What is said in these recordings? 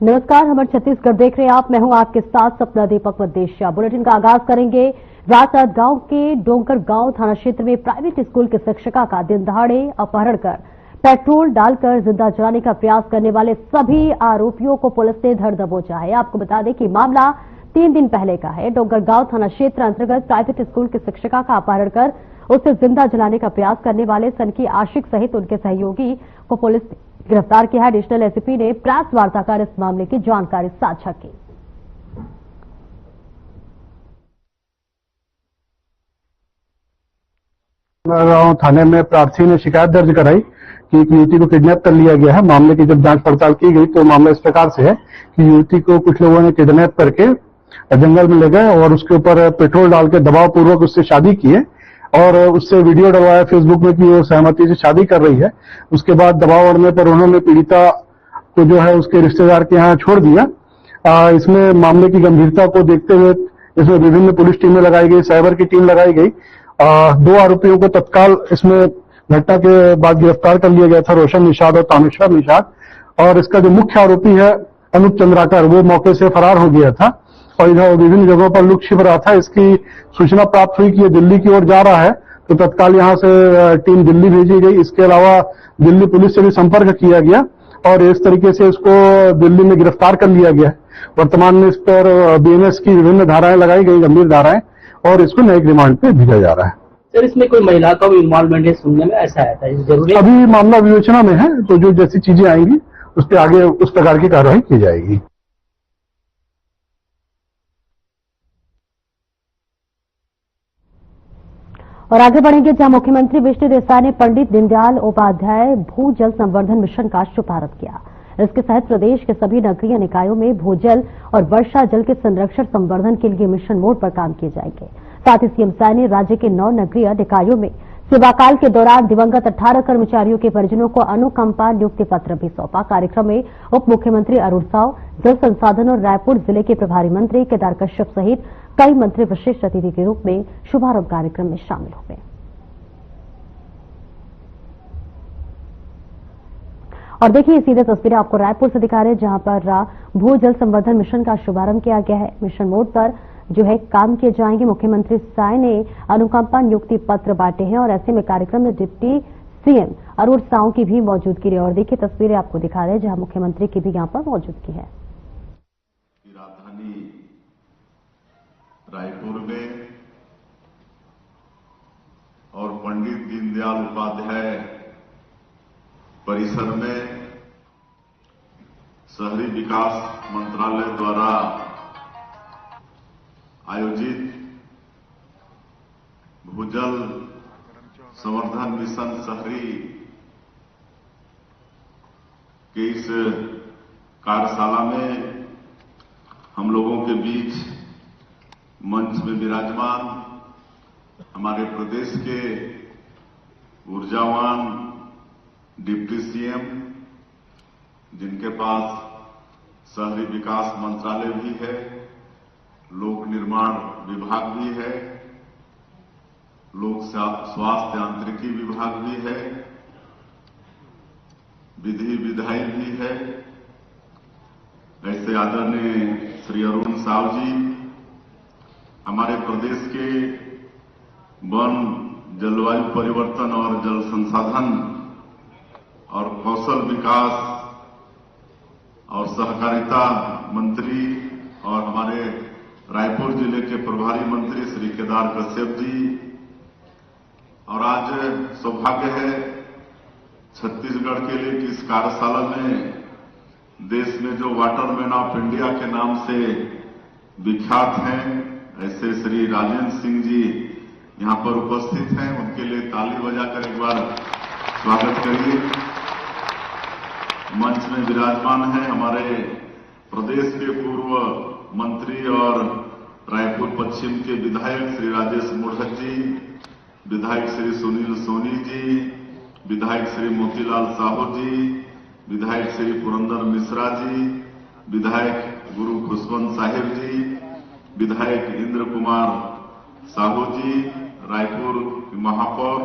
नमस्कार, हमर छत्तीसगढ़ देख रहे हैं आप। मैं हूं आपके साथ सपना दीपक मदेशिया। बुलेटिन का आगाज करेंगे। राजनांद गांव के डोंगर गांव थाना क्षेत्र में प्राइवेट स्कूल की शिक्षिका का दिन दहाड़े अपहरण कर पेट्रोल डालकर जिंदा जलाने का प्रयास करने वाले सभी आरोपियों को पुलिस ने धर दबोचा है। आपको बता दें कि मामला 3 दिन पहले का है। डोंगर गांव थाना क्षेत्र अंतर्गत प्राइवेट स्कूल की शिक्षिका का अपहरण कर उसे जिंदा जलाने का प्रयास करने वाले सनकी आशिक सहित उनके सहयोगी को पुलिस ने गिरफ्तार किया है। एडिशनल एसपी ने प्रेस वार्ता कर इस मामले की जानकारी साझा की। गांव थाने में प्रार्थी ने शिकायत दर्ज कराई कि एक युवती को किडनैप कर लिया गया है। मामले की जब जांच पड़ताल की गई तो मामला इस प्रकार से है कि युवती को कुछ लोगों ने किडनैप करके जंगल में ले गए और उसके ऊपर पेट्रोल डाल के दबाव पूर्वक उससे शादी की है और उससे वीडियो डलवाया फेसबुक में कि वो सहमति से शादी कर रही है। उसके बाद दबाव बढ़ने पर उन्होंने पीड़िता को जो है उसके रिश्तेदार के यहाँ छोड़ दिया। इसमें मामले की गंभीरता को देखते हुए इसमें विभिन्न पुलिस टीमें लगाई गई, साइबर की टीम लगाई गई। 2 आरोपियों को तत्काल इसमें घटना के बाद गिरफ्तार कर लिया गया था, रोशन निषाद और तामेश्वर निषाद। और इसका जो मुख्य आरोपी है अनूप चंद्राकर, वो मौके से फरार हो गया था और इधर विभिन्न जगहों पर लुक छिप रहा था। इसकी सूचना प्राप्त हुई कि ये दिल्ली की ओर जा रहा है तो तत्काल यहां से टीम दिल्ली भेजी गई। इसके अलावा दिल्ली पुलिस से भी संपर्क किया गया और इस तरीके से इसको दिल्ली में गिरफ्तार कर लिया गया। वर्तमान में इस पर बीएनएस की विभिन्न धाराएं लगाई गई, गंभीर धाराएं, और इसको न्यायिक रिमांड पे भेजा जा रहा है। सर, इसमें कोई महिला का भी इन्वॉल्वमेंट है सुनने में ऐसा आया था, जरूरी अभी मामला विवेचना में है, तो जो जैसी चीजें आएंगी उस पर आगे उस प्रकार की कार्रवाई की जाएगी। और आगे बढ़ेंगे जहां मुख्यमंत्री विष्णु देसाई ने पंडित दीनदयाल उपाध्याय भू जल संवर्धन मिशन का शुभारंभ किया। इसके तहत प्रदेश के सभी नगरीय निकायों में भूजल और वर्षा जल के संरक्षण संवर्धन के लिए मिशन मोड पर काम किए जाएंगे। साथ ही सीएम साय ने राज्य के 9 नगरीय निकायों में सेवाकाल के दौरान दिवंगत 18 कर्मचारियों के परिजनों को अनुकंपा नियुक्ति पत्र भी सौंपा। कार्यक्रम में उप मुख्यमंत्री अरुण साव, जल संसाधन और रायपुर जिले के प्रभारी मंत्री केदार कश्यप सहित कई मंत्री विशिष्ट अतिथि के रूप में शुभारंभ कार्यक्रम में शामिल हुए। और देखिए सीधे तस्वीरें आपको रायपुर से दिखा रहे हैं जहां पर भू जल संवर्धन मिशन का शुभारंभ किया गया है। मिशन मोड पर जो है काम किए जाएंगे। मुख्यमंत्री साय ने अनुकंपा नियुक्ति पत्र बांटे हैं और ऐसे में कार्यक्रम में डिप्टी सीएम अरुण साव की भी मौजूदगी रही। और देखिए तस्वीरें आपको दिखा रहे हैं जहां मुख्यमंत्री की भी यहां पर मौजूदगी है। राजधानी रायपुर में और पंडित दीनदयाल उपाध्याय परिसर में शहरी विकास मंत्रालय द्वारा आयोजित भूजल संवर्धन मिशन शहरी के इस कार्यशाला में हम लोगों के बीच मंच में विराजमान हमारे प्रदेश के ऊर्जावान डिप्टी सीएम, जिनके पास शहरी विकास मंत्रालय भी है, लोक निर्माण विभाग भी है, लोक स्वास्थ्य यांत्रिकी विभाग भी है, विधि विधायी भी है, ऐसे आदरणीय श्री अरुण साव जी हमारे प्रदेश के वन, जलवायु परिवर्तन और जल संसाधन और कौशल विकास और सहकारिता मंत्री और हमारे रायपुर जिले के प्रभारी मंत्री श्री केदार कश्यप जी। और आज सौभाग्य है छत्तीसगढ़ के लिए कि इस कार्यशाला में देश में जो वाटरमैन ऑफ इंडिया के नाम से विख्यात हैं, ऐसे श्री राजेंद्र सिंह जी यहां पर उपस्थित हैं। उनके लिए ताली बजाकर एक बार स्वागत करिए। मंच में विराजमान है हमारे प्रदेश के पूर्व मंत्री और रायपुर पश्चिम के विधायक श्री राजेश मूढ़त जी, विधायक श्री सुनील सोनी जी, विधायक श्री मोतीलाल साहू जी, विधायक श्री पुरंदर मिश्रा जी, विधायक गुरु खुशवंत साहिब जी, विधायक इंद्र कुमार साहू जी, रायपुर महापौर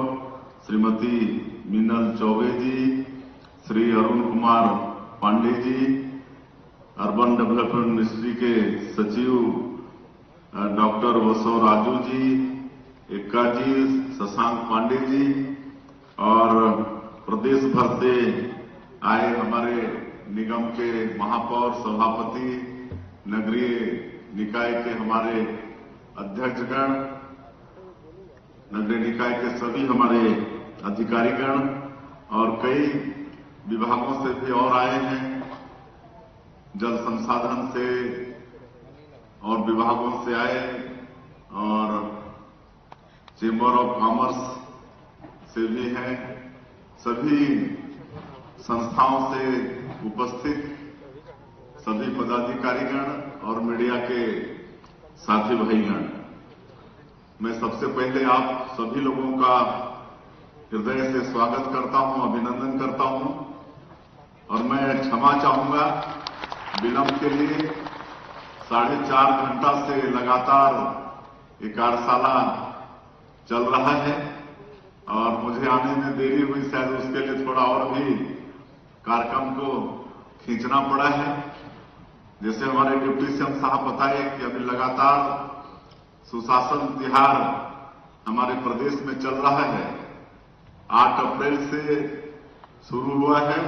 श्रीमती मीनल चौबे जी, Shri Arun Kumar Pandey ji, urban development ministry के सचिव डॉक्टर वसव राजू जी, एक्का जी, शशांक पांडे जी और प्रदेश भर से आए हमारे निगम के महापौर, सभापति, नगरीय निकाय के हमारे अध्यक्षगण, नगरीय निकाय के सभी हमारे अधिकारीगण और कई विभागों से भी और आए हैं, जल संसाधन से और विभागों से आए और चेंबर ऑफ कॉमर्स से भी हैं, सभी संस्थाओं से उपस्थित सभी पदाधिकारीगण और मीडिया के साथी भाईगण, मैं सबसे पहले आप सभी लोगों का हृदय से स्वागत करता हूं, अभिनंदन करता हूं और मैं क्षमा चाहूंगा विलंब के लिए। 4.5 घंटा से लगातार ये कार्यशाला चल रहा है और मुझे आने में देरी हुई, शायद उसके लिए थोड़ा और भी कार्यक्रम को खींचना पड़ा है। जैसे हमारे डिप्टी सीएम साहब बताए कि अभी लगातार सुशासन तिहार हमारे प्रदेश में चल रहा है। 8 अप्रैल से शुरू हुआ है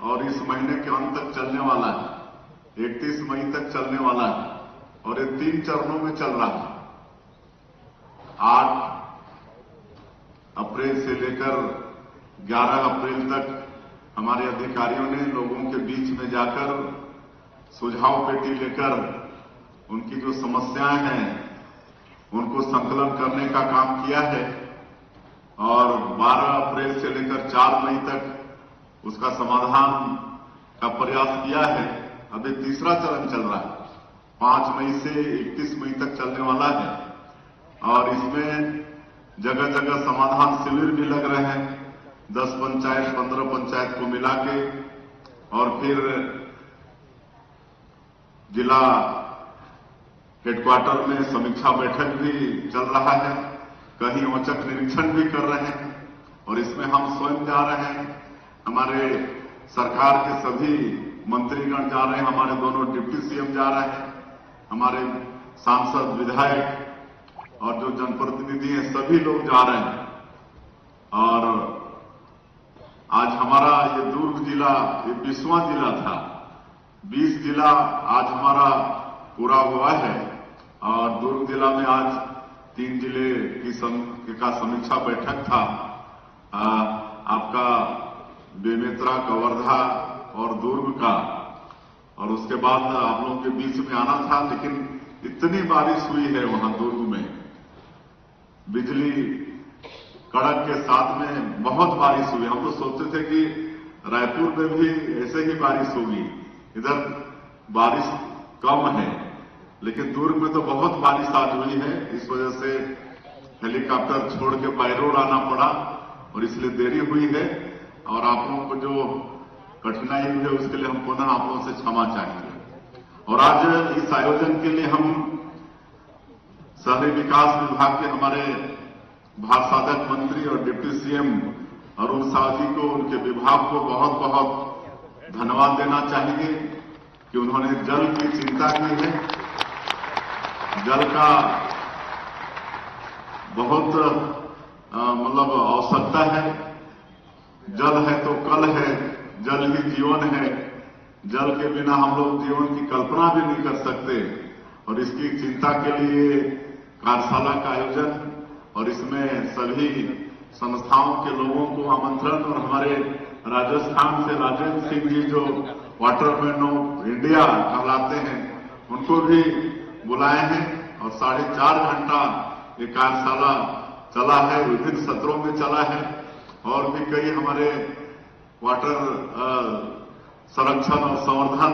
और इस महीने के अंत तक चलने वाला है, 31 मई तक चलने वाला है और ये 3 चरणों में चल रहा है। 8 अप्रैल से लेकर 11 अप्रैल तक हमारे अधिकारियों ने लोगों के बीच में जाकर सुझाव पेटी लेकर उनकी जो समस्याएं हैं उनको संकलन करने का काम किया है और 12 अप्रैल से लेकर 4 मई तक उसका समाधान का प्रयास किया है। अभी तीसरा चरण चल रहा है, 5 मई से 31 मई तक चलने वाला है और इसमें जगह जगह समाधान शिविर भी लग रहे हैं, 10 पंचायत 15 पंचायत को मिला के, और फिर जिला हेडक्वार्टर में समीक्षा बैठक भी चल रहा है, कहीं औचक निरीक्षण भी कर रहे हैं और इसमें हम स्वयं जा रहे हैं, हमारे सरकार के सभी मंत्रीगण जा रहे हैं, हमारे दोनों डिप्टी सीएम जा रहे हैं, हमारे सांसद, विधायक और जो जनप्रतिनिधि हैं सभी लोग जा रहे हैं। और आज हमारा ये दुर्ग जिला ये 20वां जिला था, 20 जिला आज हमारा पूरा हुआ है और दुर्ग जिला में आज 3 जिले का समीक्षा बैठक था। आपका बेमेतरा, कवर्धा और दुर्ग का, और उसके बाद आप लोगों के बीच में आना था, लेकिन इतनी बारिश हुई है वहां दुर्ग में, बिजली कड़क के साथ में बहुत बारिश हुई। हम तो सोचते थे कि रायपुर में भी ऐसे ही बारिश होगी, इधर बारिश कम है, लेकिन दुर्ग में तो बहुत बारिश आज हुई है। इस वजह से हेलीकॉप्टर छोड़ के बाय रोड आना पड़ा और इसलिए देरी हुई है और आप लोगों को जो कठिनाई हुई है उसके लिए हम पुनः आप लोगों से क्षमा चाहेंगे। और आज इस आयोजन के लिए हम शहरी विकास विभाग के हमारे भारसाधक मंत्री और डिप्टी सीएम अरुण साव जी को, उनके विभाग को बहुत बहुत धन्यवाद देना चाहेंगे कि उन्होंने जल की चिंता की है। जल का बहुत मतलब आवश्यकता है। जल है तो कल है, जल ही जीवन है। जल के बिना हम लोग जीवन की कल्पना भी नहीं कर सकते और इसकी चिंता के लिए कार्यशाला का आयोजन और इसमें सभी संस्थाओं के लोगों को आमंत्रण, और हमारे राजस्थान से राजेंद्र सिंह जी जो वाटरमैन ऑफ इंडिया कहलाते हैं उनको भी बुलाए हैं और 4.5 घंटा ये कार्यशाला चला है, विभिन्न सत्रों में चला है और भी कई हमारे वाटर संरक्षण और संवर्धन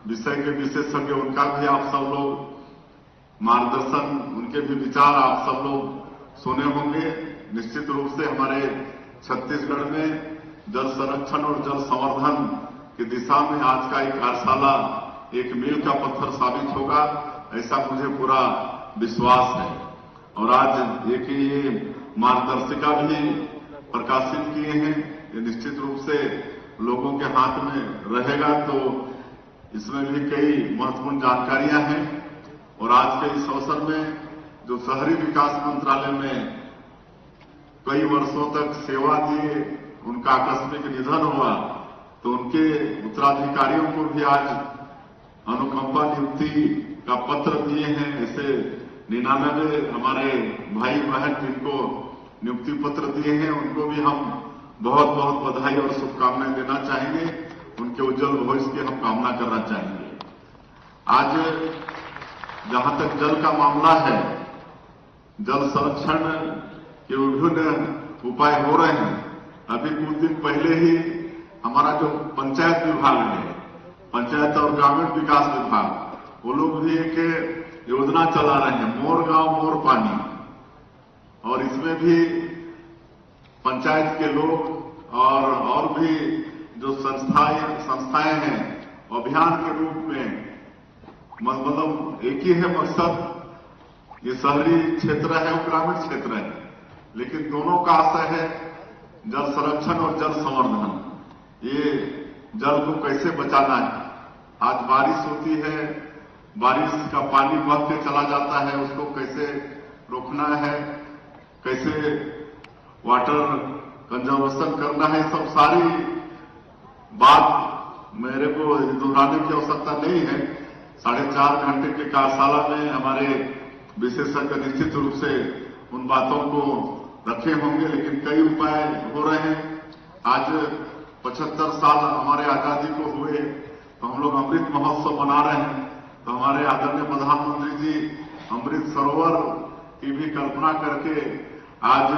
विषय के विशेषज्ञ, उनका भी आप सब लोग मार्गदर्शन, उनके भी विचार आप सब लोग सुने होंगे। निश्चित रूप से हमारे छत्तीसगढ़ में जल संरक्षण और जल संवर्धन की दिशा में आज का एक कार्यशाला एक मील का पत्थर साबित होगा, ऐसा मुझे पूरा विश्वास है। और आज एक ये मार्गदर्शिका भी प्रकाशित किए हैं, ये निश्चित रूप से लोगों के हाथ में रहेगा। तो इसमें भी कई महत्वपूर्ण जानकारियां हैं और आज के इस अवसर में जो शहरी विकास मंत्रालय में कई वर्षों तक सेवा दिए, उनका आकस्मिक निधन हुआ तो उनके उत्तराधिकारियों को भी आज अनुकंपा नियुक्ति का पत्र दिए हैं। ऐसे 99 हमारे भाई बहन जिनको नियुक्ति पत्र दिए हैं, उनको भी हम बहुत बहुत बधाई और शुभकामनाएं देना चाहेंगे। उनके उज्जवल भविष्य की हम कामना करना चाहेंगे। आज जहां तक जल का मामला है, जल संरक्षण के विभिन्न उपाय हो रहे हैं। अभी कुछ दिन पहले ही हमारा जो पंचायत विभाग है, पंचायत और ग्रामीण विकास विभाग, वो लोग भी एक योजना चला रहे हैं, मोर गांव मोर पानी। और इसमें भी पंचायत के लोग और भी जो संस्थाएं हैं, अभियान के रूप में, मतलब एक ही है मकसद, ये शहरी क्षेत्र है और ग्रामीण क्षेत्र है, लेकिन दोनों का आशय है जल संरक्षण और जल संवर्धन। ये जल को कैसे बचाना है। आज बारिश होती है, बारिश का पानी बह के चला जाता है, उसको कैसे रोकना है, कैसे वाटर कंजर्वेशन करना है, सब सारी बात मेरे को दोहराने की आवश्यकता नहीं है। 4.5 घंटे के कार्यशाला में हमारे विशेषज्ञ निश्चित रूप से उन बातों को रखे होंगे, लेकिन कई उपाय हो रहे हैं। आज 75 साल हमारे आजादी को हुए तो हम लोग अमृत महोत्सव मना रहे हैं। तो हमारे आदरणीय प्रधानमंत्री जी अमृत सरोवर की भी कल्पना करके आज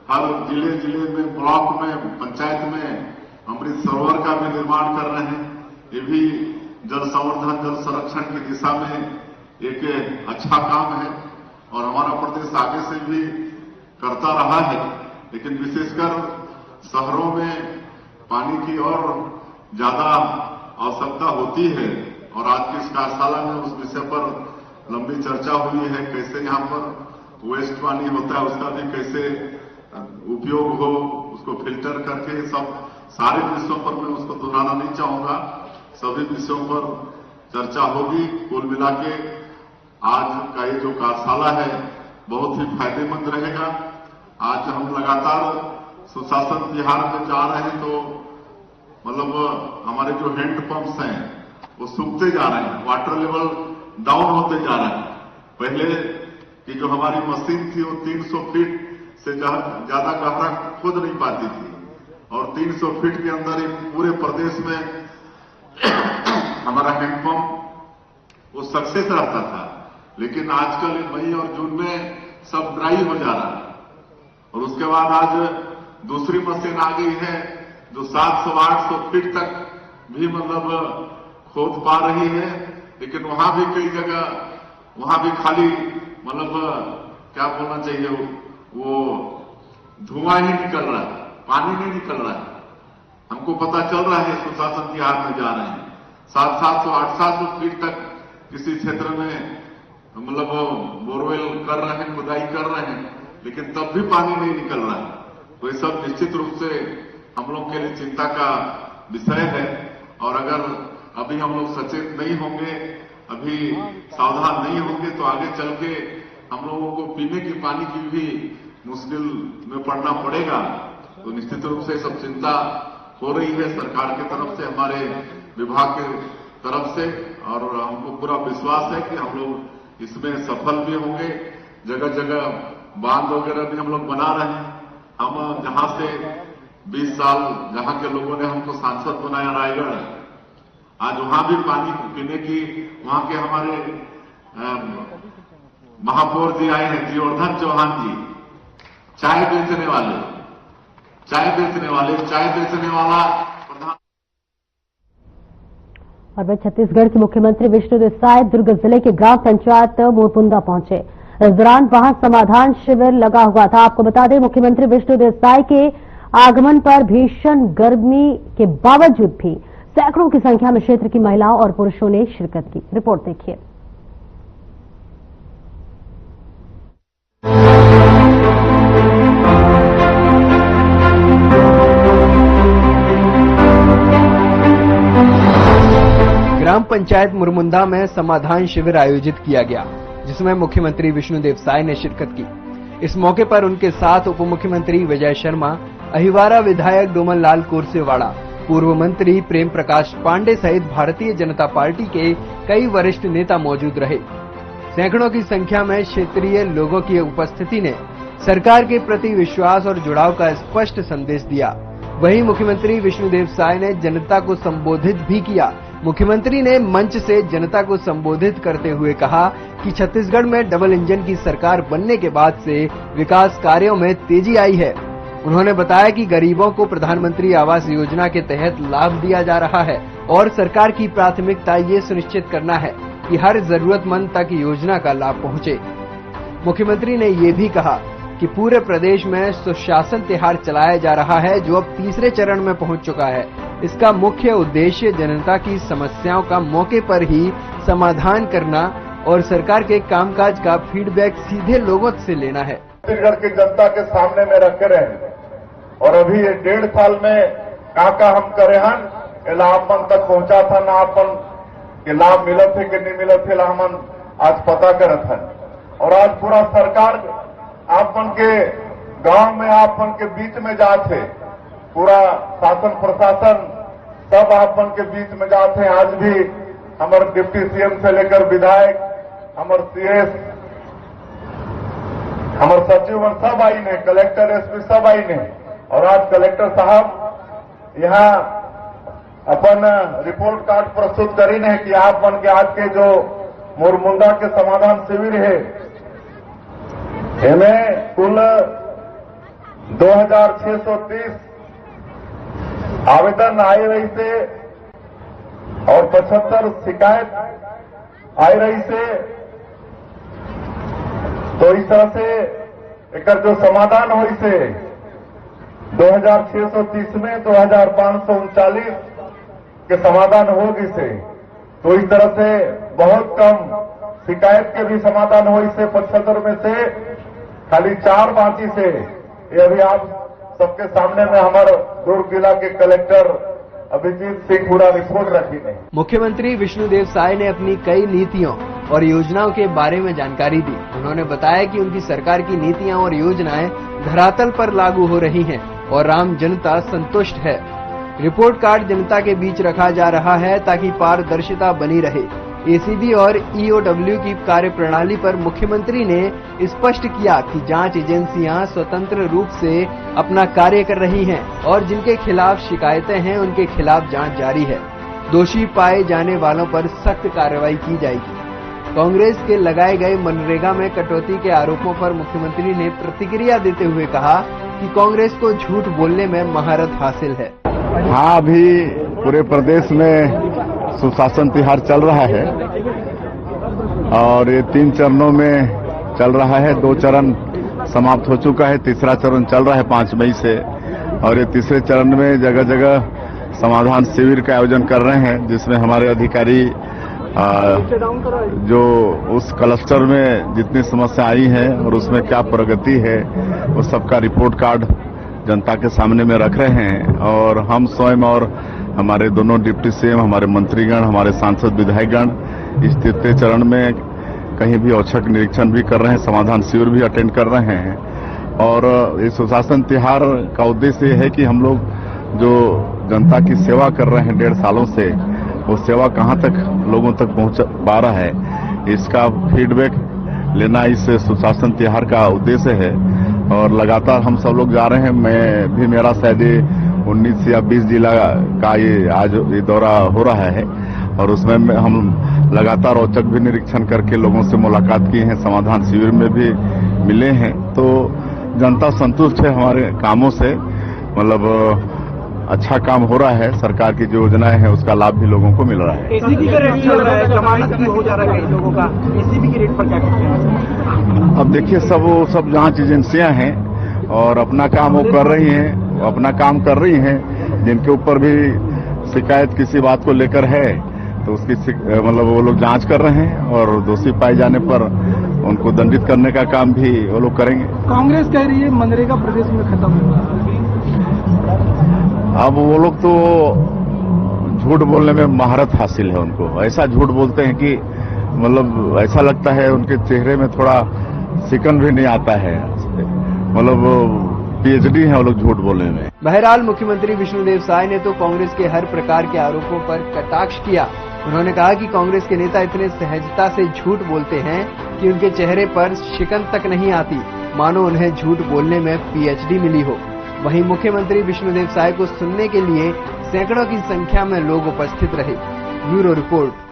हर जिले में, ब्लॉक में, पंचायत में अमृत सरोवर का भी निर्माण कर रहे हैं। ये भी जल संवर्धन, जल संरक्षण की दिशा में एक अच्छा काम है और हमारा प्रदेश आगे से भी करता रहा है। लेकिन विशेषकर शहरों में पानी की और ज्यादा आवश्यकता होती है और आज की इस कार्यशाला में उस विषय पर लंबी चर्चा हुई है। कैसे यहाँ पर वेस्ट पानी होता है, उसका भी कैसे उपयोग हो, उसको फिल्टर करके, सब सारे विषयों पर मैं उसको दोहराना नहीं चाहूंगा। सभी विषयों पर चर्चा होगी। कुल मिला के आज का ये जो कार्यशाला है बहुत ही फायदेमंद रहेगा। आज हम लगातार सुशासन बिहार में जा रहे हैं तो मतलब हमारे जो हैंड पंप्स हैं वो सूखते जा रहे हैं, वाटर लेवल डाउन होते जा रहे हैं। पहले की जो हमारी मशीन थी वो 300 फीट से ज्यादा गहरा खोद नहीं पाती थी और 300 फीट के अंदर ही पूरे प्रदेश में हमारा हैंडपंप वो सक्सेस रहता था। लेकिन आजकल मई और जून में सब ड्राई हो जा रहा है और उसके बाद आज दूसरी मशीन आ गई है जो 700-800 फीट तक भी मतलब खोद पा रही है। लेकिन वहां भी कई जगह वहां भी खाली मतलब क्या बोलना चाहिए, वो धुआं ही निकल रहा है, पानी नहीं निकल रहा है। हमको पता चल रहा है सुशासन की हाथ में जा रहे हैं। 700-800 फीट तक किसी क्षेत्र में मतलब बोरवेल कर रहे हैं, खुदाई कर रहे हैं, लेकिन तब भी पानी नहीं निकल रहा है। तो ये सब निश्चित रूप से हम लोग के लिए चिंता का विषय है और अगर अभी हम लोग सचेत नहीं होंगे, अभी सावधान नहीं होंगे तो आगे चल के हम लोगों को पीने की पानी की भी मुश्किल में पड़ना पड़ेगा। तो निश्चित रूप से सब चिंता हो रही है सरकार की तरफ से, हमारे विभाग के तरफ से, और हमको पूरा विश्वास है कि हम लोग इसमें सफल भी होंगे। जगह जगह बांध वगैरह भी हम लोग बना रहे हैं। हम जहां से 20 साल जहां के लोगों ने हमको सांसद बनाया रायगढ़, आज वहां भी पानी पीने की वहां के हमारे महापौर जी आए हैं, जीवर्धन चौहान जी, चाय बेचने वाले, चाय बेचने वाला प्रधान। और वह छत्तीसगढ़ के मुख्यमंत्री विष्णुदेव साय दुर्ग जिले के ग्राम पंचायत मोरपुंदा पहुंचे। इस दौरान वहां समाधान शिविर लगा हुआ था। आपको बता दें, मुख्यमंत्री विष्णुदेव साय के आगमन पर भीषण गर्मी के बावजूद भी सैकड़ों की संख्या में क्षेत्र की महिलाओं और पुरुषों ने शिरकत की। रिपोर्ट देखिए। ग्राम पंचायत मुरमुंदा में समाधान शिविर आयोजित किया गया, जिसमें मुख्यमंत्री विष्णुदेव साय ने शिरकत की। इस मौके पर उनके साथ उप मुख्यमंत्री विजय शर्मा, अहिवारा विधायक डोमन लाल कोरसेवाड़ा, पूर्व मंत्री प्रेम प्रकाश पांडे सहित भारतीय जनता पार्टी के कई वरिष्ठ नेता मौजूद रहे। सैकड़ों की संख्या में क्षेत्रीय लोगों की उपस्थिति ने सरकार के प्रति विश्वास और जुड़ाव का स्पष्ट संदेश दिया। वहीं मुख्यमंत्री विष्णुदेव साय ने जनता को संबोधित भी किया। मुख्यमंत्री ने मंच से जनता को संबोधित करते हुए कहा कि छत्तीसगढ़ में डबल इंजन की सरकार बनने के बाद से विकास कार्यों में तेजी आई है। उन्होंने बताया कि गरीबों को प्रधानमंत्री आवास योजना के तहत लाभ दिया जा रहा है और सरकार की प्राथमिकता ये सुनिश्चित करना है कि हर जरूरतमंद तक योजना का लाभ पहुंचे। मुख्यमंत्री ने ये भी कहा कि पूरे प्रदेश में सुशासन त्योहार चलाया जा रहा है, जो अब तीसरे चरण में पहुंच चुका है। इसका मुख्य उद्देश्य जनता की समस्याओं का मौके पर ही समाधान करना और सरकार के कामकाज का फीडबैक सीधे लोगों से लेना है। छत्तीसगढ़ की जनता के सामने में रखे रहे और अभी ये 1.5 साल में का हम करे हन लाभ मन तक पहुंचा था ना अपन के लाभ मिलत थे कि नहीं मिलत थे हमन आज पता करत हन। और आज पूरा सरकार आपन के गांव में आपन के बीच में जाते, पूरा शासन प्रशासन सब आपन के बीच में जाते। आज भी हमारे डिप्टी सीएम से लेकर विधायक, हमारे सीएस, हमारे सचिव सब आई ने, कलेक्टर एसपी सब आई ने। और आज कलेक्टर साहब यहाँ अपन रिपोर्ट कार्ड प्रस्तुत करी ने कि आप बन के आज के जो मुरमुंदा के समाधान शिविर है इनमें कुल 2630 आवेदन आए रही से और 75 शिकायत आई रही से। तो इस तरह से एक जो समाधान हुई से 2630 में 2539 के समाधान होगी से। तो इस तरह से बहुत कम शिकायत के भी समाधान हुई से 75 में से खाली 4 बाकी से। ये अभी आप सबके सामने में हमारे दुर्ग जिला के कलेक्टर अभिजीत सिंह पूरा रिपोर्ट रखी है। मुख्यमंत्री विष्णुदेव साय ने अपनी कई नीतियों और योजनाओं के बारे में जानकारी दी। उन्होंने बताया कि उनकी सरकार की नीतियां और योजनाएं धरातल पर लागू हो रही हैं और आम जनता संतुष्ट है। रिपोर्ट कार्ड जनता के बीच रखा जा रहा है ताकि पारदर्शिता बनी रहे। एसीबी और ईओडब्ल्यू की कार्यप्रणाली पर मुख्यमंत्री ने स्पष्ट किया कि जांच एजेंसियां स्वतंत्र रूप से अपना कार्य कर रही हैं और जिनके खिलाफ शिकायतें हैं उनके खिलाफ जांच जारी है। दोषी पाए जाने वालों पर सख्त कार्रवाई की जाएगी। कांग्रेस के लगाए गए मनरेगा में कटौती के आरोपों पर मुख्यमंत्री ने प्रतिक्रिया देते हुए कहा कि कांग्रेस को झूठ बोलने में महारत हासिल है। हाँ, अभी पूरे प्रदेश में सुशासन त्योहार चल रहा है और ये 3 चरणों में चल रहा है। 2 चरण समाप्त हो चुका है, तीसरा चरण चल रहा है 5 मई से। और ये तीसरे चरण में जगह जगह समाधान शिविर का आयोजन कर रहे हैं, जिसमें हमारे अधिकारी जो उस क्लस्टर में जितनी समस्या आई है और उसमें क्या प्रगति है वो सबका रिपोर्ट कार्ड जनता के सामने में रख रहे हैं। और हम स्वयं और हमारे दोनों डिप्टी सीएम, हमारे मंत्रीगण, हमारे सांसद विधायकगण इस तृतीय चरण में कहीं भी औचक निरीक्षण भी कर रहे हैं, समाधान शिविर भी अटेंड कर रहे हैं। और इस सुशासन त्योहार का उद्देश्य ये है कि हम लोग जो जनता की सेवा कर रहे हैं 1.5 सालों से, वो सेवा कहाँ तक लोगों तक पहुंच पा रहा है, इसका फीडबैक लेना इस सुशासन त्योहार का उद्देश्य है। और लगातार हम सब लोग जा रहे हैं। मैं भी, मेरा शायद 19 या 20 जिला का आज ये दौरा हो रहा है और उसमें हम लगातार औचक भी निरीक्षण करके लोगों से मुलाकात की है, समाधान शिविर में भी मिले हैं। तो जनता संतुष्ट है हमारे कामों से, मतलब अच्छा काम हो रहा है। सरकार की जो योजनाएं हैं उसका लाभ भी लोगों को मिल रहा है। एसीबी का रेट चल रहा है, जमानत भी हो जा रहा है कई लोगों का। एसीबी के रेट पर क्या कहते हैं? अब देखिए, सब जांच एजेंसियां हैं और अपना काम वो कर रही हैं, अपना काम कर रही हैं। जिनके ऊपर भी शिकायत किसी बात को लेकर है तो उसकी मतलब वो लोग जांच कर रहे हैं और दोषी पाए जाने पर उनको दंडित करने का काम भी वो लोग करेंगे। कांग्रेस कह रही है मनरेगा प्रदेश में खत्म होगा। अब वो लोग तो झूठ बोलने में महारत हासिल है उनको। ऐसा झूठ बोलते हैं कि मतलब ऐसा लगता है उनके चेहरे में थोड़ा सिकन भी नहीं आता है। मतलब पीएचडी है वो लोग झूठ बोलने में। बहरहाल मुख्यमंत्री विष्णुदेव साय ने तो कांग्रेस के हर प्रकार के आरोपों पर कटाक्ष किया। उन्होंने कहा कि कांग्रेस के नेता इतने सहजता से झूठ बोलते हैं कि उनके चेहरे पर शिकन तक नहीं आती, मानो उन्हें झूठ बोलने में पीएचडी मिली हो। वहीं मुख्यमंत्री विष्णुदेव साय को सुनने के लिए सैकड़ों की संख्या में लोग उपस्थित रहे। Bureau report.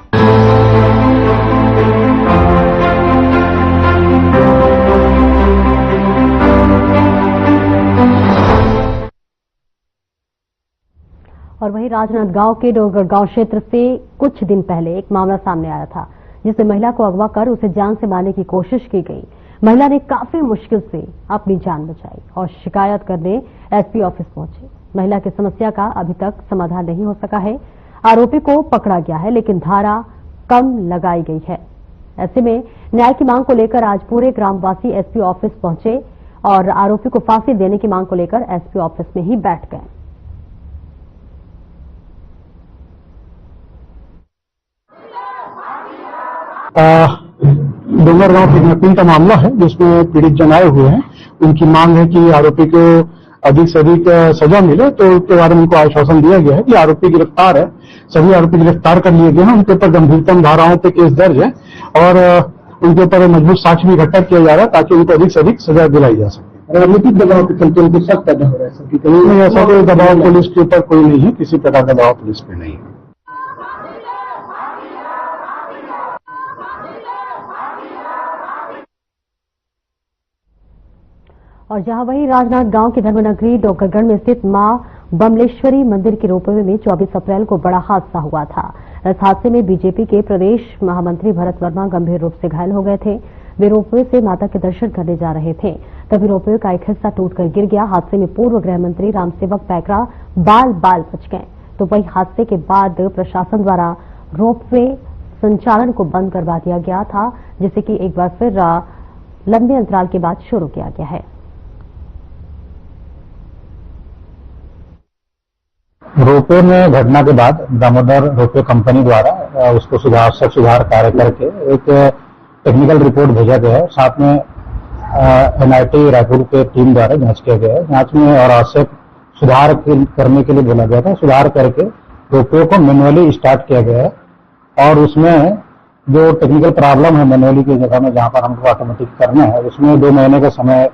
और वहीं राजनांदगांव के डोंगरगांव क्षेत्र से कुछ दिन पहले एक मामला सामने आया था, जिसमें महिला को अगवा कर उसे जान से मारने की कोशिश की गई। महिला ने काफी मुश्किल से अपनी जान बचाई और शिकायत करने एसपी ऑफिस पहुंची। महिला की समस्या का अभी तक समाधान नहीं हो सका है। आरोपी को पकड़ा गया है, लेकिन धारा कम लगाई गई है। ऐसे में न्याय की मांग को लेकर आज पूरे ग्रामवासी एसपी ऑफिस पहुंचे और आरोपी को फांसी देने की मांग को लेकर एसपी ऑफिस में ही बैठ गए। डोंगरगांव किडनैपिंग का मामला है, जिसमें पीड़ित जन आए हुए हैं। उनकी मांग है कि आरोपी को अधिक से अधिक सजा मिले, तो उसके बारे में उनको आश्वासन दिया गया है कि आरोपी गिरफ्तार है। सभी आरोपी गिरफ्तार कर लिए गए हैं। उनके ऊपर गंभीरतम धाराओं पे केस दर्ज है और उनके ऊपर मजबूत साक्ष्य भी इकट्ठा किया जा रहा है ताकि उनको अधिक से अधिक सजा दिलाई जा सके। राजनीतिक दबाव के चलते उनको सख्त पैदा हो रहा है कि कहीं नहीं, ऐसा कोई दबाव पुलिस के ऊपर कोई नहीं है, किसी प्रकार का दबाव पुलिस पे नहीं है। और जहां वहीं राजनांदगांव की धर्मनगरी डोंगरगढ़ में स्थित मां बमलेश्वरी मंदिर के रोपवे में 24 अप्रैल को बड़ा हादसा हुआ था। इस हादसे में बीजेपी के प्रदेश महामंत्री भरत वर्मा गंभीर रूप से घायल हो गए थे। वे रोपवे से माता के दर्शन करने जा रहे थे, तभी रोपवे का एक हिस्सा टूटकर गिर गया। हादसे में पूर्व गृह मंत्री रामसेवक पैकरा बाल बाल बच गए। तो वहीं हादसे के बाद प्रशासन द्वारा रोपवे संचालन को बंद करवा दिया गया था, जिसे कि एक बार फिर लंबे अंतराल के बाद शुरू किया गया है। रोपवे में घटना के बाद दामोदर रोपवे कंपनी द्वारा उसको सुधार कार्य करके एक टेक्निकल रिपोर्ट भेजा गया है। साथ में एनआईटी रायपुर के टीम द्वारा जांच किया गया है। जांच में और आवश्यक सुधार करने के लिए बोला गया था। सुधार करके रोपवे को मैनुअली स्टार्ट किया गया है और उसमें जो टेक्निकल प्रॉब्लम है मैनुअली की जगह में जहां पर हमको ऑटोमेटिक करना है, उसमें 2 महीने का समय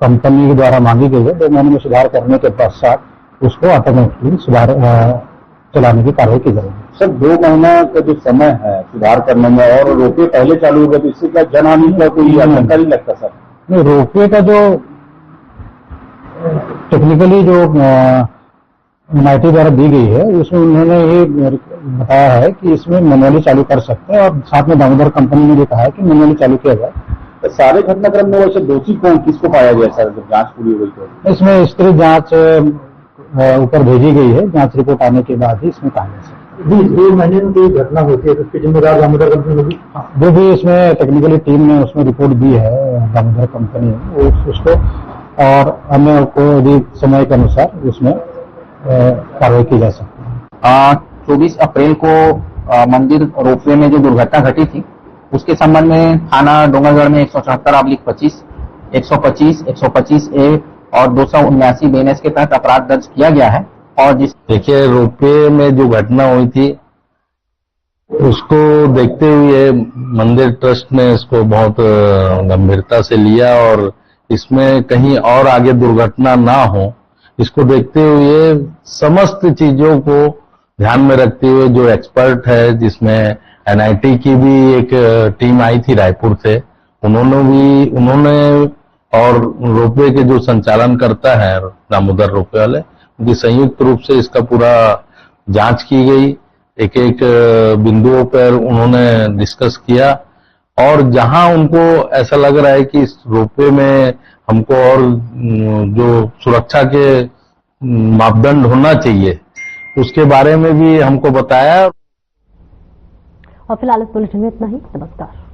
कंपनी के द्वारा मांगी गई है। 2 महीने में सुधार करने के पश्चात उसको ऑटोमेटिकली सुधार चलाने की कार्रवाई की जाएगी। सर 2 महीना का जो समय है सुधार करने में और रोपवे पहले चालू हो गया, तो इससे क्या जनहानि का कोई आशंका नहीं लगता सर? नहीं, रोपवे का जो टेक्निकली जो एनआईटी द्वारा दी गई है उसमें उन्होंने ये बताया है कि इसमें मैनुअली चालू कर सकते हैं और साथ में दामोदर कंपनी ने भी कहा है कि मैनुअली चालू किया जाए। तो सारे घटनाक्रम में वैसे दोषी कौन किसको पाया गया सर जब जांच पूरी हो गई तो? इसमें विस्तृत जांच ऊपर भेजी गई है। जांच रिपोर्ट आने के बाद ही इसमें कहा जा सकता है। 2 महीने में कोई घटना होती है तो उसकी जिम्मेदार दामोदर कंपनी होगी। जो भी इसमें टेक्निकली टीम ने उसमें रिपोर्ट दी है दामोदर कंपनी उसको, और अन्य को यदि समय के अनुसार उसमें कार्रवाई की जा सकती है। 24 अप्रैल को मंदिर रोपवे में जो दुर्घटना घटी थी उसके संबंध में थाना डोंगरगढ़ में 174/25, 125, 125A और 279 BNS के तहत अपराध दर्ज किया गया है। और देखिए, रोपवे में जो घटना हुई थी उसको देखते हुए मंदिर ट्रस्ट ने इसको बहुत गंभीरता से लिया और इसमें कहीं और आगे दुर्घटना ना हो, इसको देखते हुए समस्त चीजों को ध्यान में रखते हुए जो एक्सपर्ट है, जिसमें एनआईटी की भी एक टीम आई थी रायपुर से, उन्होंने और रोपवे के जो संचालन करता है दामोदर रोपवे वाले, उनकी संयुक्त रूप से इसका पूरा जांच की गई। एक एक बिंदुओं पर उन्होंने डिस्कस किया और जहां उनको ऐसा लग रहा है कि इस रोपवे में हमको और जो सुरक्षा के मापदंड होना चाहिए उसके बारे में भी हमको बताया। और फिलहाल इस बुलेटिन में इतना ही। नमस्कार।